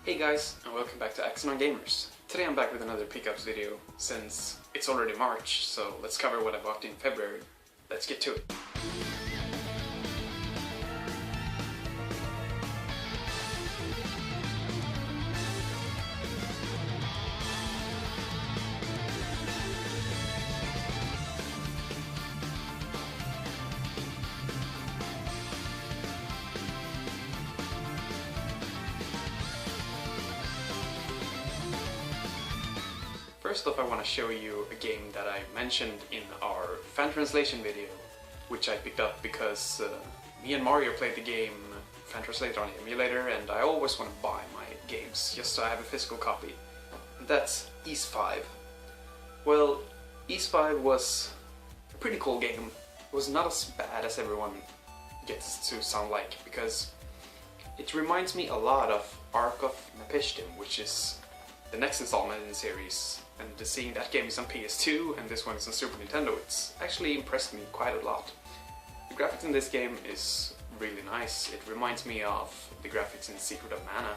Hey guys, and welcome back to Axon Gamers. Today I'm back with another pickups video, since it's already March, so let's cover what I bought in February. Let's get to it. First off, I want to show you a game that I mentioned in our fan translation video, which I picked up because me and Mario played the game fan translated on the emulator, and I always want to buy my games just so I have a physical copy. And that's Ys 5. Well, Ys 5 was a pretty cool game. It was not as bad as everyone gets to sound like, because it reminds me a lot of Ark of Napishtim, which is the next installment in the series. And seeing that game is on PS2 and this one is on Super Nintendo, it's actually impressed me quite a lot. The graphics in this game is really nice. It reminds me of the graphics in Secret of Mana.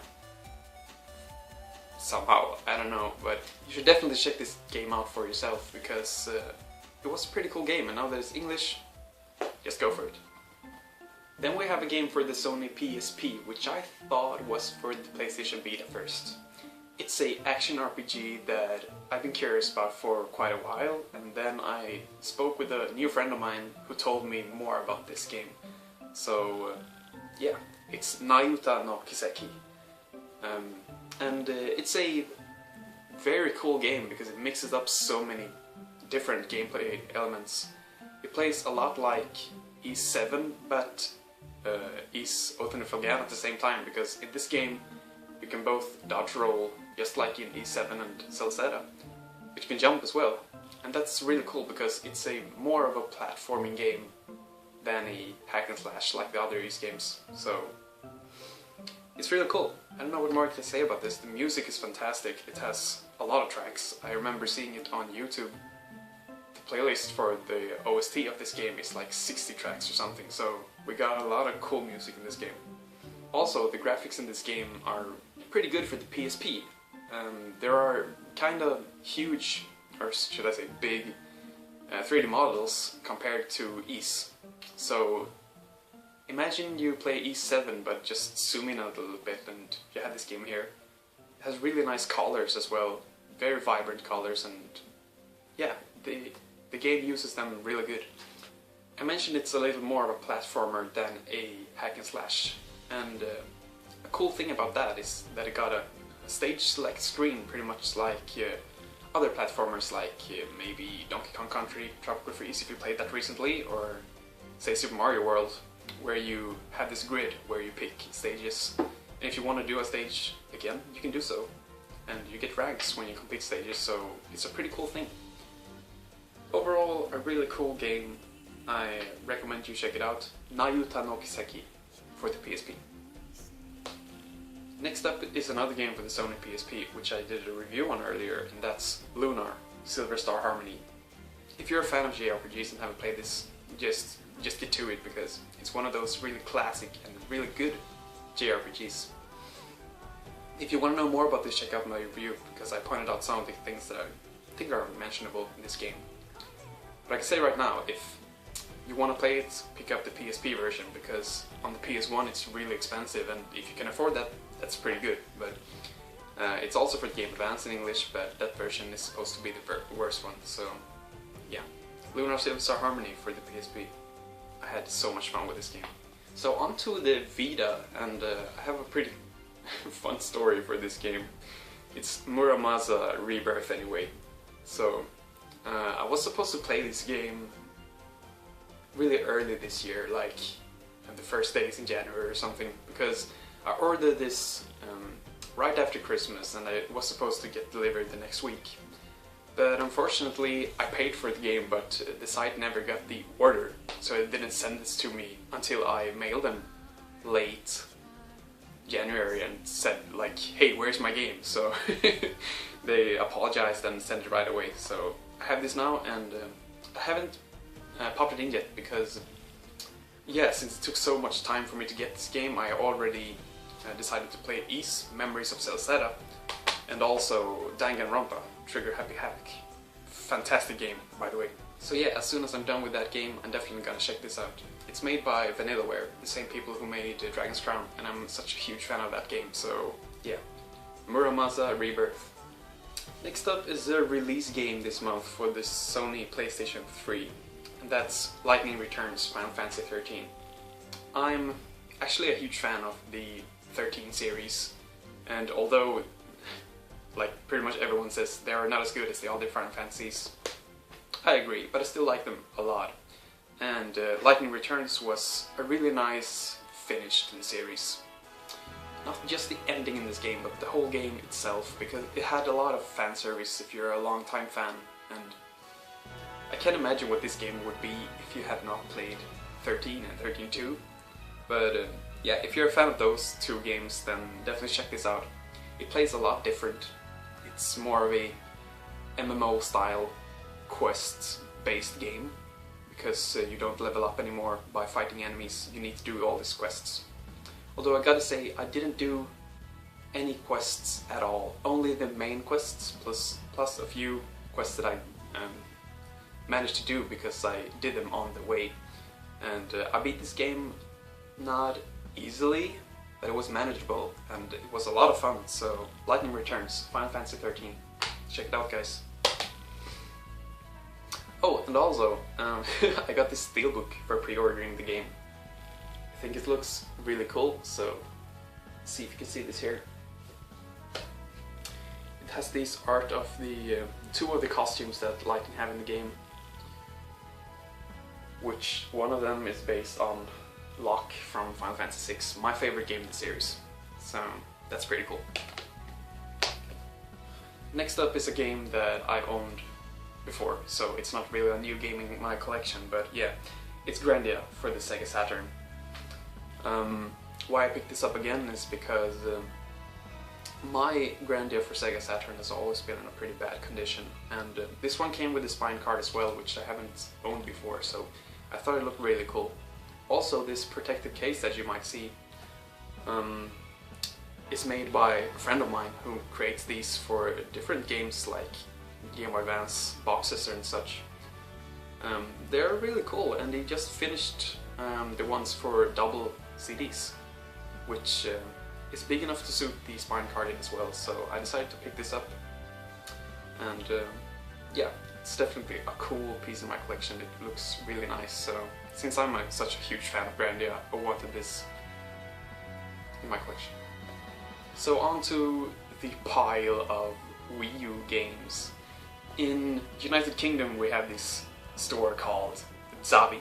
Somehow, I don't know, but you should definitely check this game out for yourself, because it was a pretty cool game, and now that it's English, just go for it. Then we have a game for the Sony PSP, which I thought was for the PlayStation Vita first. It's a action RPG that I've been curious about for quite a while, and then I spoke with a new friend of mine who told me more about this game. So yeah, it's Nayuta no Kiseki. It's a very cool game because it mixes up so many different gameplay elements. It plays a lot like Ys 7, but Ys Otenifalgan at the same time, because in this game you can both dodge roll, just like in Ys 7 and Celceta, but you can jump as well. And that's really cool because it's a more of a platforming game than a hack and slash like the other Ys games. So it's really cool. I don't know what more I can say about this. The music is fantastic. It has a lot of tracks. I remember seeing it on YouTube. The playlist for the OST of this game is like 60 tracks or something, so we got a lot of cool music in this game. Also, the graphics in this game are pretty good for the PSP. There are kind of huge, or should I say big, 3D models compared to Ys. So imagine you play Ys 7 but just zoom in a little bit and you have this game here. It has really nice colors as well, very vibrant colors, and yeah, the game uses them really good. I mentioned it's a little more of a platformer than a hack and slash, and a cool thing about that is that it got a stage select screen, pretty much like other platformers like maybe Donkey Kong Country, Tropical Freeze if you played that recently, or say Super Mario World, where you have this grid where you pick stages, and if you want to do a stage again, you can do so, and you get ranks when you complete stages, so it's a pretty cool thing. Overall, a really cool game. I recommend you check it out. Nayuta no Kiseki for the PSP. Next up is another game for the Sony PSP, which I did a review on earlier, and that's Lunar, Silver Star Harmony. If you're a fan of JRPGs and haven't played this, just get to it, because it's one of those really classic and really good JRPGs. If you want to know more about this, check out my review, because I pointed out some of the things that I think are mentionable in this game. But I can say right now, if you want to play it, pick up the PSP version, because on the PS1 it's really expensive, and if you can afford that, that's pretty good. But it's also for the Game Advance in English, but that version is supposed to be the worst one, so yeah. Lunar Silver Star Harmony for the PSP. I had so much fun with this game. So on to the Vita, and I have a pretty fun story for this game. It's Muramasa Rebirth anyway. So I was supposed to play this game really early this year, like the first days in January or something, because I ordered this right after Christmas and it was supposed to get delivered the next week. But unfortunately I paid for the game, but the site never got the order, so it didn't send this to me until I mailed them late January and said like, hey, where's my game? So they apologized and sent it right away. So I have this now, and I haven't popped it in yet because, yeah, since it took so much time for me to get this game, I already decided to play Ys, Memories of Celceta, and also Danganronpa, Trigger Happy Havoc. Fantastic game, by the way. So yeah, as soon as I'm done with that game, I'm definitely gonna check this out. It's made by Vanillaware, the same people who made Dragon's Crown, and I'm such a huge fan of that game, so yeah. Muramasa Rebirth. Next up is a release game this month for the Sony PlayStation 3, and that's Lightning Returns Final Fantasy 13. I'm actually a huge fan of the 13 series, and although, like pretty much everyone says, they are not as good as the other Final Fantasies, I agree, but I still like them a lot. And Lightning Returns was a really nice finish to the series. Not just the ending in this game, but the whole game itself, because it had a lot of fan service if you're a long-time fan, and I can't imagine what this game would be if you had not played 13 and 13-2. But yeah, if you're a fan of those two games, then definitely check this out. It plays a lot different. It's more of a MMO style quest-based game, because you don't level up anymore by fighting enemies, you need to do all these quests. Although I gotta say, I didn't do any quests at all, only the main quests, plus a few quests that I managed to do because I did them on the way. And I beat this game not easily, but it was manageable, and it was a lot of fun, so Lightning Returns, Final Fantasy 13. Check it out, guys. Oh, and also, I got this steelbook for pre-ordering the game. I think it looks really cool, so see if you can see this here. It has this art of the two of the costumes that Lightning have in the game, which one of them is based on Locke from Final Fantasy VI, my favorite game in the series. So that's pretty cool. Next up is a game that I've owned before, so it's not really a new game in my collection, but yeah, it's Grandia for the Sega Saturn. Why I picked this up again is because my Grandia for Sega Saturn has always been in a pretty bad condition, and this one came with a spine card as well, which I haven't owned before, so I thought it looked really cool. Also, this protective case that you might see is made by a friend of mine who creates these for different games like Game Boy Advance boxes and such. They're really cool, and he just finished the ones for double CDs, which is big enough to suit the spine card in as well, so I decided to pick this up. And yeah, it's definitely a cool piece in my collection. It looks really nice, so since I'm such a huge fan of Grandia, I wanted this in my collection. So on to the pile of Wii U games. In United Kingdom we have this store called Zavi,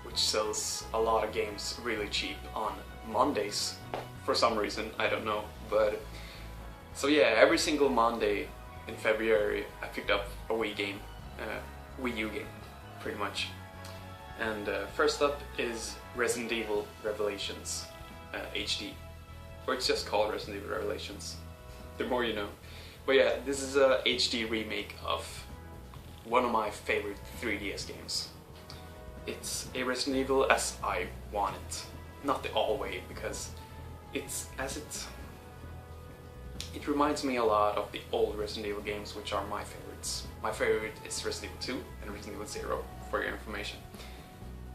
which sells a lot of games really cheap on Mondays for some reason, I don't know, but so yeah, every single Monday in February I picked up a Wii U game, pretty much. And first up is Resident Evil Revelations HD, or it's just called Resident Evil Revelations, the more you know. But yeah, this is a HD remake of one of my favorite 3DS games. It's a Resident Evil as I want it, not the all way, because it reminds me a lot of the old Resident Evil games, which are my favorites. My favorite is Resident Evil 2 and Resident Evil 0, for your information.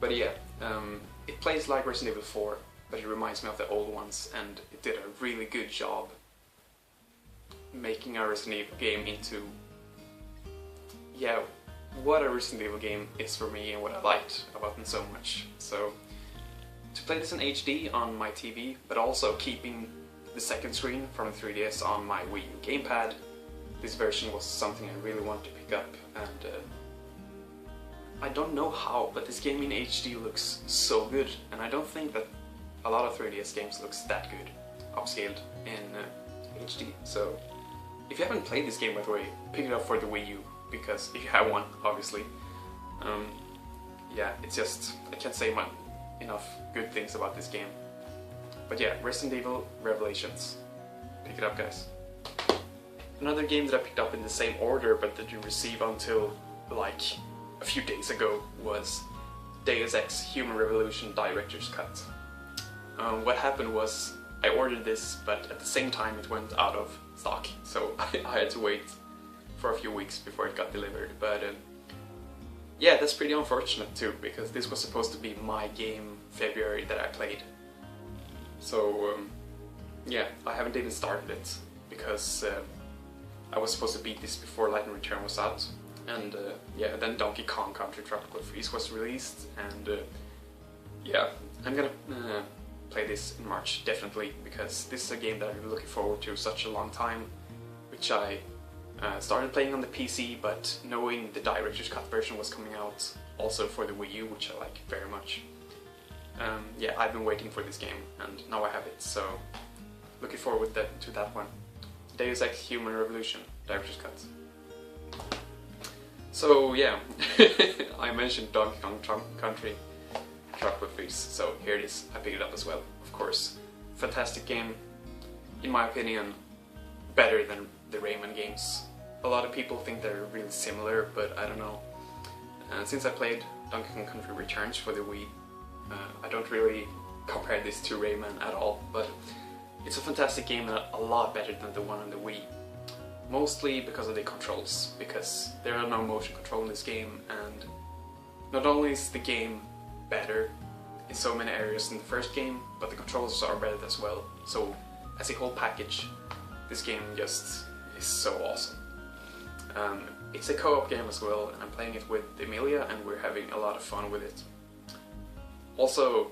But yeah, it plays like Resident Evil 4, but it reminds me of the old ones, and it did a really good job making a Resident Evil game into, yeah, what a Resident Evil game is for me and what I liked about them so much. So to play this in HD on my TV, but also keeping the second screen from the 3DS on my Wii U gamepad, this version was something I really wanted to pick up, and I don't know how, but this game in HD looks so good, and I don't think that a lot of 3DS games looks that good, upscaled in HD. So if you haven't played this game, by the way, pick it up for the Wii U, because if you have one, obviously. Yeah, it's just, I can't say enough good things about this game. But yeah, Resident Evil Revelations. Pick it up, guys. Another game that I picked up in the same order, but that you receive until like a few days ago, was Deus Ex Human Revolution Director's Cut. What happened was I ordered this, but at the same time it went out of stock, so I had to wait for a few weeks before it got delivered. But yeah, that's pretty unfortunate too, because this was supposed to be my game February that I played. So yeah, I haven't even started it, because I was supposed to beat this before Lightning Return was out. And yeah, then Donkey Kong Country Tropical Freeze was released, and yeah, I'm gonna play this in March, definitely, because this is a game that I've been looking forward to such a long time, which I started playing on the PC, but knowing the Director's Cut version was coming out also for the Wii U, which I like very much. Yeah, I've been waiting for this game, and now I have it, so looking forward to that one. Deus Ex Human Revolution, Director's Cut. So yeah, I mentioned Donkey Kong Country Tropical Freeze, so here it is. I picked it up as well, of course. Fantastic game, in my opinion, better than the Rayman games. A lot of people think they're really similar, but I don't know. Since I played Donkey Kong Country Returns for the Wii, I don't really compare this to Rayman at all, but it's a fantastic game and a lot better than the one on the Wii. Mostly because of the controls, because there are no motion control in this game, and not only is the game better in so many areas in the first game, but the controls are better as well. So as a whole package, this game just is so awesome. It's a co-op game as well, and I'm playing it with Emilia, and we're having a lot of fun with it. Also,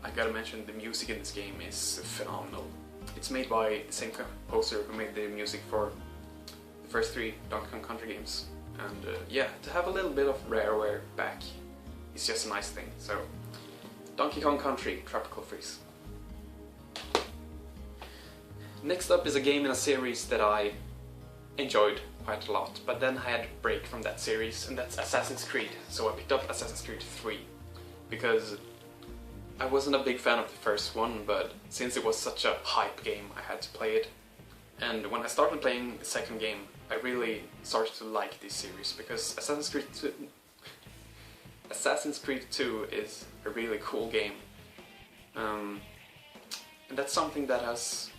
I gotta mention, the music in this game is phenomenal. It's made by the same composer who made the music for the first 3 Donkey Kong Country games. And yeah, to have a little bit of Rareware back is just a nice thing. So, Donkey Kong Country Tropical Freeze. Next up is a game in a series that I enjoyed quite a lot, but then I had a break from that series, and that's Assassin's Creed. So I picked up Assassin's Creed 3, because I wasn't a big fan of the first one, but since it was such a hype game, I had to play it. And when I started playing the second game, I really started to like this series, because Assassin's Creed 2 is a really cool game. And that's something that has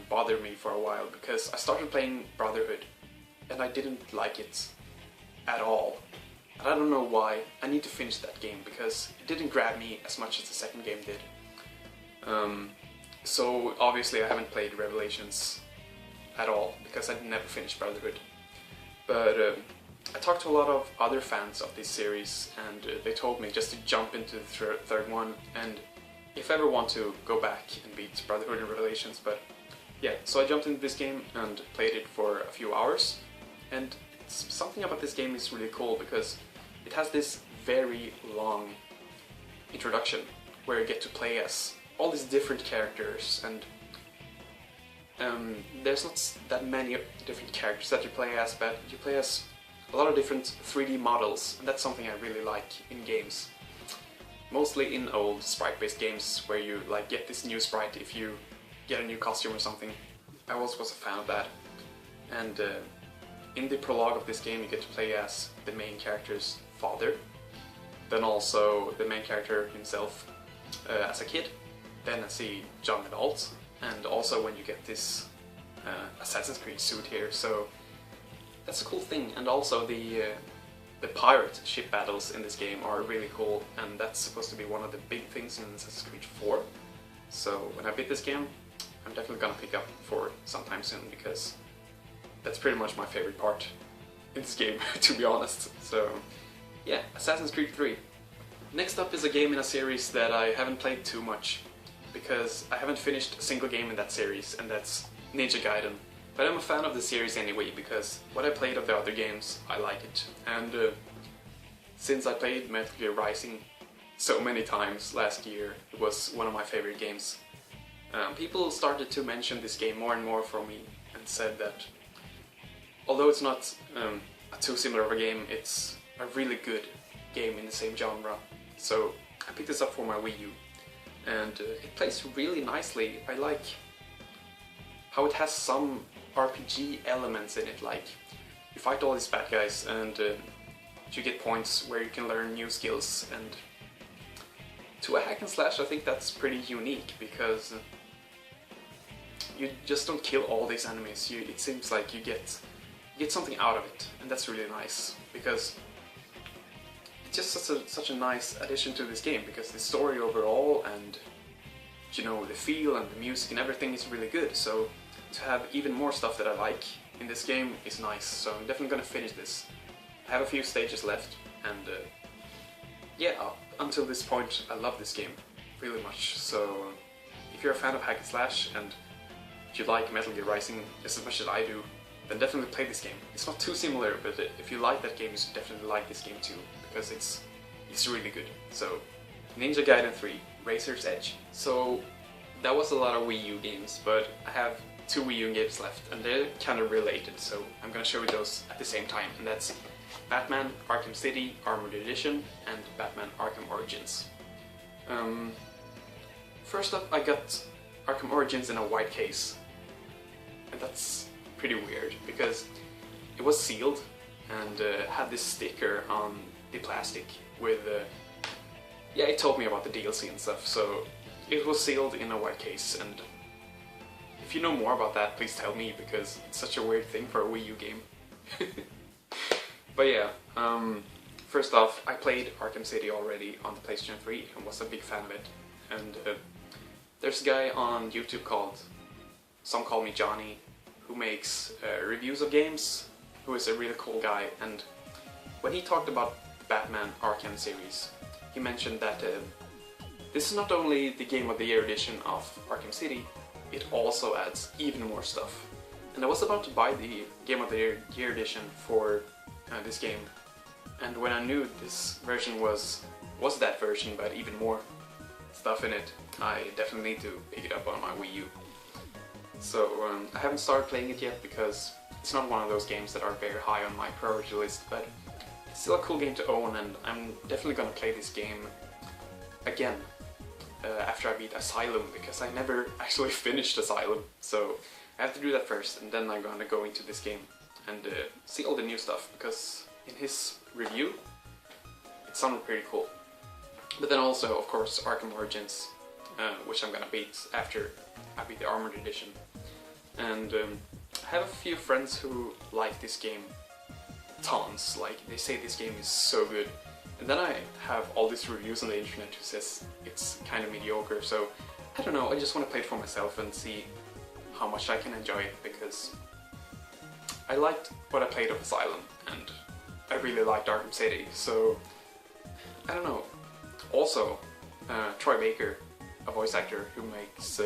bothered me for a while, because I started playing Brotherhood and I didn't like it at all. And I don't know why. I need to finish that game, because it didn't grab me as much as the second game did. So obviously I haven't played Revelations at all, because I never finished Brotherhood. But I talked to a lot of other fans of this series, and they told me just to jump into the third one, and if I ever want to, go back and beat Brotherhood and Revelations. But yeah, so I jumped into this game and played it for a few hours, and something about this game is really cool, because it has this very long introduction where you get to play as all these different characters, and there's not that many different characters that you play as, but you play as a lot of different 3D models, and that's something I really like in games. Mostly in old sprite-based games, where you like get this new sprite if you get a new costume or something. I always was a fan of that. And in the prologue of this game, you get to play as the main character's father, then also the main character himself as a kid, then as a young adult, and also when you get this Assassin's Creed suit here. So that's a cool thing. And also the pirate ship battles in this game are really cool, and that's supposed to be one of the big things in Assassin's Creed 4. So when I beat this game, I'm definitely gonna pick up 4 sometime soon, because that's pretty much my favorite part in this game, to be honest. So yeah, Assassin's Creed 3. Next up is a game in a series that I haven't played too much, because I haven't finished a single game in that series, and that's Ninja Gaiden. But I'm a fan of the series anyway, because what I played of the other games, I like it. And since I played Metal Gear Rising so many times last year, it was one of my favorite games. People started to mention this game more and more for me, and said that although it's not too similar of a game, it's a really good game in the same genre. So I picked this up for my Wii U, and it plays really nicely. I like how it has some RPG elements in it, like you fight all these bad guys and you get points where you can learn new skills, and to a hack and slash I think that's pretty unique, because you just don't kill all these enemies. It seems like you get something out of it, and that's really nice, because it's just such a nice addition to this game, because the story overall and, you know, the feel and the music and everything is really good. So to have even more stuff that I like in this game is nice. So I'm definitely gonna finish this. I have a few stages left, and yeah, up until this point I love this game really much. So if you're a fan of hack and slash and if you like Metal Gear Rising just as much as I do, then definitely play this game. It's not too similar, but if you like that game, you should definitely like this game too, because it's really good. So Ninja Gaiden 3, Razor's Edge. So that was a lot of Wii U games, but I have 2 Wii U games left, and they're kind of related, so I'm gonna show you those at the same time, and that's Batman Arkham City Armored Edition and Batman Arkham Origins. First up, I got Arkham Origins in a white case, and that's pretty weird, because it was sealed and had this sticker on the plastic with, yeah, it told me about the DLC and stuff, so it was sealed in a white case, and if you know more about that, please tell me, because it's such a weird thing for a Wii U game. But yeah, first off, I played Arkham City already on the PlayStation 3 and was a big fan of it, and there's a guy on YouTube called SomecallmeJohnny who makes reviews of games, who is a really cool guy, and when he talked about the Batman Arkham series, he mentioned that this is not only the Game of the Year edition of Arkham City, it also adds even more stuff. And I was about to buy the Game of the Year edition for this game, and when I knew this version was that version but even more stuff in it, I definitely need to pick it up on my Wii U. So I haven't started playing it yet because it's not one of those games that are very high on my priority list, but it's still a cool game to own, and I'm definitely gonna play this game again after I beat Asylum, because I never actually finished Asylum, so I have to do that first, and then I'm gonna go into this game and see all the new stuff, because in his review it sounded pretty cool. But then also, of course, Arkham Origins, which I'm gonna beat after I beat the Armored Edition. And I have a few friends who like this game tons, like they say this game is so good. And then I have all these reviews on the internet who says it's kind of mediocre, so I don't know, I just want to play it for myself and see how much I can enjoy it, because I liked what I played of Asylum, and I really liked Arkham City, so I don't know. Also, Troy Baker, a voice actor who makes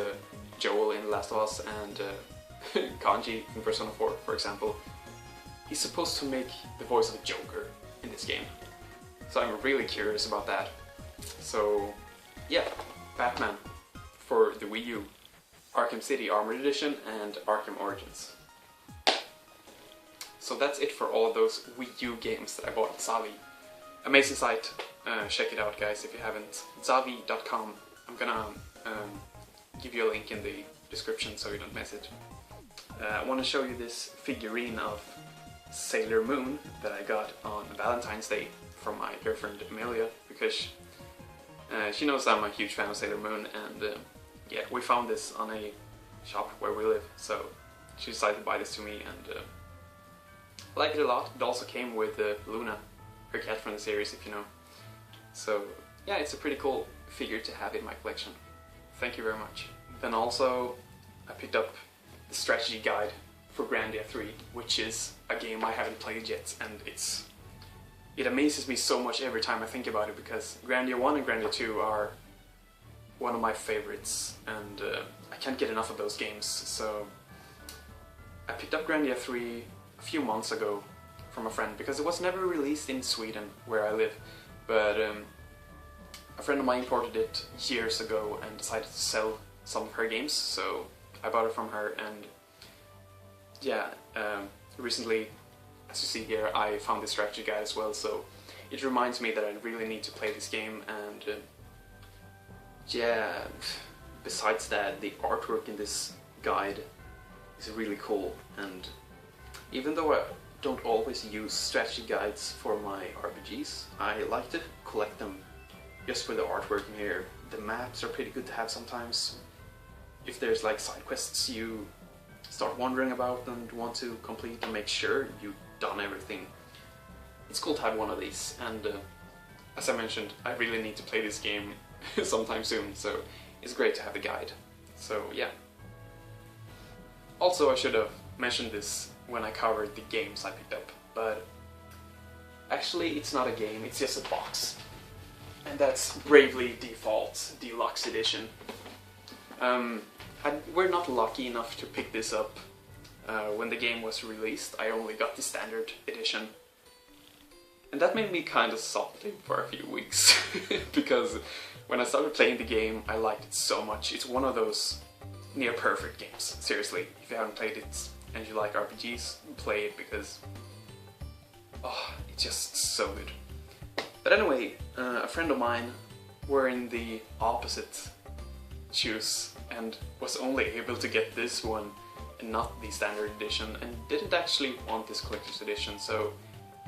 Joel in The Last of Us and Kanji in Persona 4, for example, he's supposed to make the voice of Joker in this game. So I'm really curious about that. So yeah, Batman for the Wii U, Arkham City Armored Edition and Arkham Origins. So that's it for all of those Wii U games that I bought at Zavi. Amazing site, check it out guys if you haven't. Zavi.com. I'm gonna give you a link in the description so you don't miss it. I want to show you this figurine of Sailor Moon that I got on Valentine's Day from my girlfriend Amelia, because she knows I'm a huge fan of Sailor Moon, and yeah, we found this on a shop where we live, so she decided to buy this to me, and I like it a lot. It also came with Luna, her cat from the series, if you know. So yeah, it's a pretty cool figure to have in my collection. Thank you very much. Then also I picked up the strategy guide for Grandia 3, which is a game I haven't played yet, and it amazes me so much every time I think about it, because Grandia 1 and Grandia 2 are one of my favorites, and I can't get enough of those games. So I picked up Grandia 3 a few months ago from a friend, because it was never released in Sweden, where I live, but a friend of mine imported it years ago and decided to sell some of her games, so I bought it from her, and yeah, recently, as you see here, I found this strategy guide as well, so it reminds me that I really need to play this game, and yeah, besides that, the artwork in this guide is really cool, and even though I don't always use strategy guides for my RPGs, I like to collect them just for the artwork in here. The maps are pretty good to have sometimes. if there's like side quests you start wondering about and want to complete and make sure you've done everything, it's cool to have one of these. And as I mentioned, I really need to play this game sometime soon, so it's great to have the guide. So yeah. Also, I should have mentioned this when I covered the games I picked up, but actually it's not a game, it's just a box. And that's Bravely Default Deluxe Edition. We're not lucky enough to pick this up when the game was released. I only got the standard edition. And that made me kind of salty for a few weeks, because when I started playing the game I liked it so much. It's one of those near perfect games, seriously. If you haven't played it and you like RPGs, play it, because it's just so good. But anyway, a friend of mine were in the opposite shoes and was only able to get this one and not the standard edition, and didn't actually want this collector's edition, so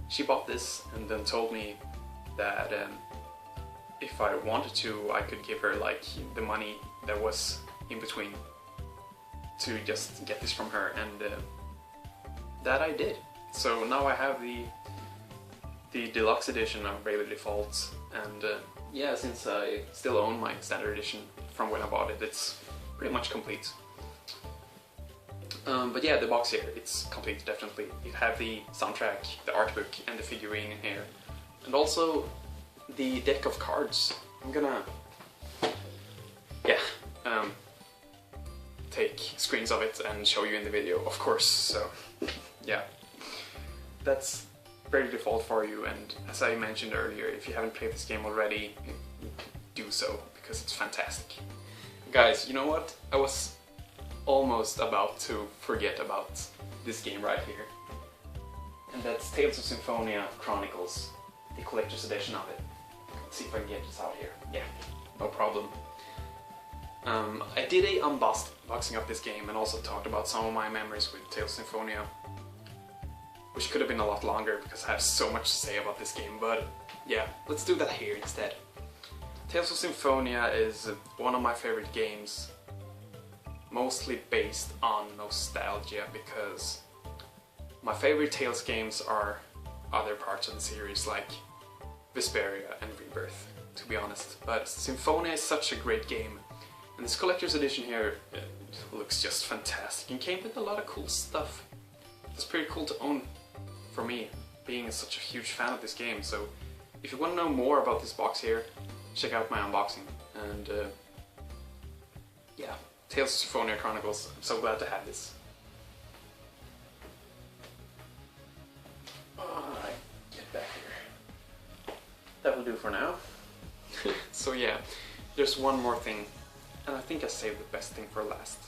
she bought this and then told me that if I wanted to, I could give her like the money that was in between to just get this from her, and that I did. So now I have the deluxe edition of Bravely Default, and yeah, since I still own my standard edition from when I bought it, it's pretty much complete. But yeah, the box here, it's complete, definitely. You have the soundtrack, the art book, and the figurine in here. And also the deck of cards. I'm gonna take screens of it and show you in the video, of course. So yeah, that's Bravely Default for you, and as I mentioned earlier, if you haven't played this game already, do so, because it's fantastic. Guys, you know what? I was almost about to forget about this game right here. And that's Tales of Symphonia Chronicles, the collector's edition of it. Let's see if I can get this out here. Yeah, no problem. I did a unboxing of this game and also talked about some of my memories with Tales of Symphonia, which could have been a lot longer because I have so much to say about this game, but yeah, let's do that here instead. Tales of Symphonia is one of my favorite games, mostly based on nostalgia, because my favorite Tales games are other parts of the series like Vesperia and Rebirth, to be honest. But Symphonia is such a great game, and this collector's edition here looks just fantastic and came with a lot of cool stuff. It's pretty cool to own for me, being such a huge fan of this game. So if you want to know more about this box here, check out my unboxing. And yeah, Tales of Symphonia Chronicles, I'm so glad to have this. Alright, get back here. That will do for now. So yeah, there's one more thing, and I think I saved the best thing for last.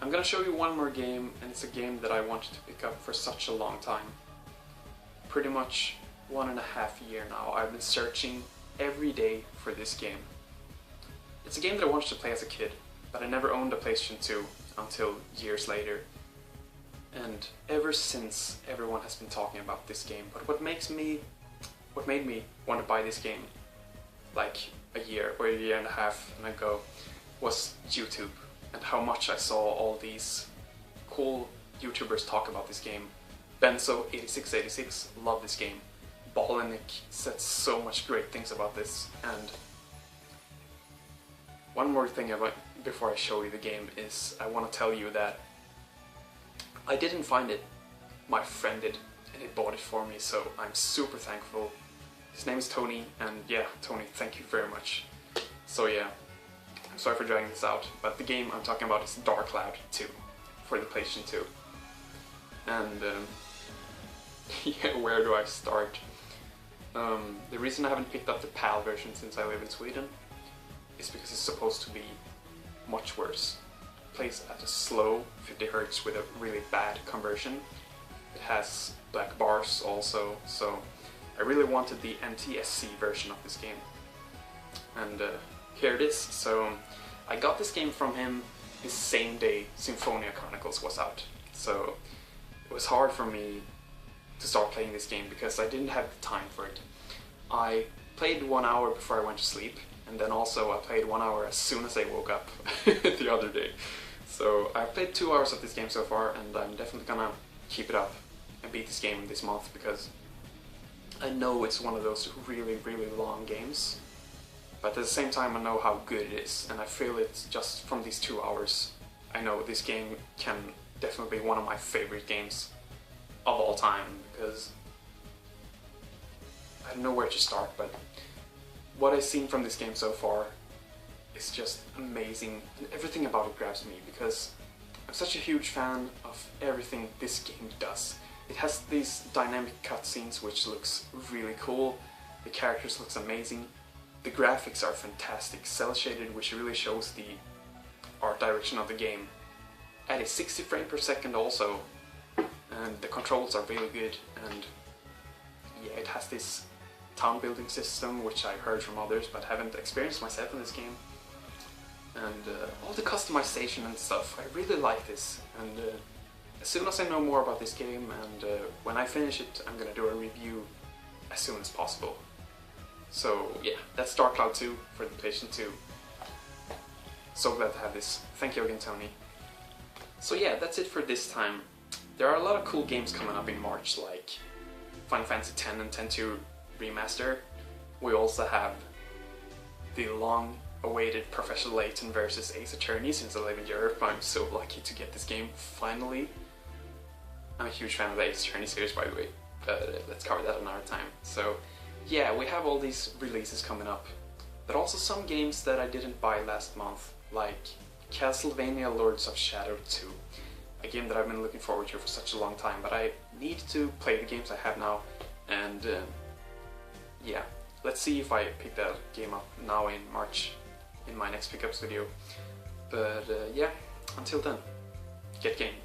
I'm gonna show you one more game, and it's a game that I wanted to pick up for such a long time. Pretty much 1.5 years now. I've been searching every day for this game. It's a game that I wanted to play as a kid, but I never owned a PlayStation 2 until years later. And ever since, everyone has been talking about this game. But what made me want to buy this game like a year or a year and a half ago was YouTube, and how much I saw all these cool YouTubers talk about this game. Benzo8686 loved this game. Ballinnick said so much great things about this. And one more thing before I show you the game is I want to tell you that I didn't find it. My friend did, and he bought it for me, so I'm super thankful. His name is Tony, and yeah, Tony, thank you very much. So yeah, I'm sorry for dragging this out, but the game I'm talking about is Dark Cloud 2 for the PlayStation 2. And yeah, where do I start? The reason I haven't picked up the PAL version since I live in Sweden is because it's supposed to be much worse. It plays at a slow 50 Hz with a really bad conversion. It has black bars also, so I really wanted the NTSC version of this game. And here it is. So I got this game from him the same day Symphonia Chronicles was out. So it was hard for me to start playing this game because I didn't have the time for it. I played 1 hour before I went to sleep, and then also I played 1 hour as soon as I woke up the other day. So I played 2 hours of this game so far, and I'm definitely gonna keep it up and beat this game this month, because I know it's one of those really, really long games, but at the same time I know how good it is, and I feel it just from these 2 hours. I know this game can definitely be one of my favorite games of all time, because I don't know where to start, but what I've seen from this game so far is just amazing, and everything about it grabs me, because I'm such a huge fan of everything this game does. It has these dynamic cutscenes which looks really cool, the characters looks amazing, the graphics are fantastic, cel shaded, which really shows the art direction of the game. At a 60 frame per second also, and the controls are really good, and yeah, it has this town building system which I heard from others but haven't experienced myself in this game. And all the customization and stuff, I really like this, and as soon as I know more about this game, and when I finish it, I'm gonna do a review as soon as possible. So yeah, that's Dark Cloud 2 for the PlayStation 2. So glad to have this. Thank you again, Tony. So yeah, that's it for this time. There are a lot of cool games coming up in March, like Final Fantasy X and X-2 Remaster. We also have the long-awaited Professor Layton versus Ace Attorney since I live in Europe. I'm so lucky to get this game finally. I'm a huge fan of the Ace Attorney series, by the way, but let's cover that another time. So yeah, we have all these releases coming up, but also some games that I didn't buy last month, like Castlevania Lords of Shadow 2, a game that I've been looking forward to for such a long time, but I need to play the games I have now, and yeah, let's see if I pick that game up now in March in my next pickups video. But yeah, until then, get gaming.